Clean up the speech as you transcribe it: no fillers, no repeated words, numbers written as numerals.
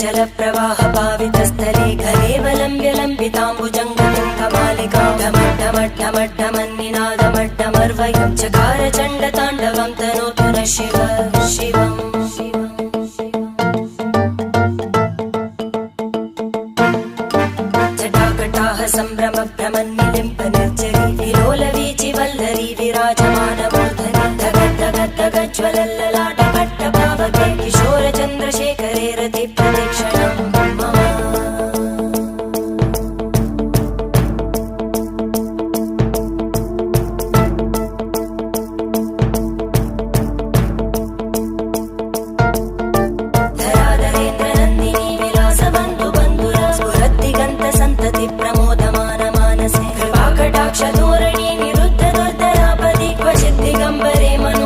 जलप्रवाह पावितस्थले घलेवलम्ब्य लम्बिताम्बुजङ्गतुङ्गमालिका ढमड्ढमड्ढमन्निनादमड्ढमर्वयं चकार चण्डताण्डवं तनोतु नः शिव शिवम् जटाकटाह सम्भ्रम भ्रमन्निलिम्प निर्जरी विलोलवीचि वल्लरी विराजमानमूर्धनि धगद्धगद्धगज्ज्वलल्ललाटपट्टपावके किशोरचन्द्रशेखरे रति प्रदक्षिणं मम धराधरेन्द्रनन्दिनी विलासबन्धु बन्धुरा स्फुरद्दिगन्तसन्तति प्रमोदमान मानसे कृपाकटाक्षधोरणी निरुद्ध दुर्धरापदि क्वचित् दिगम्बरे मन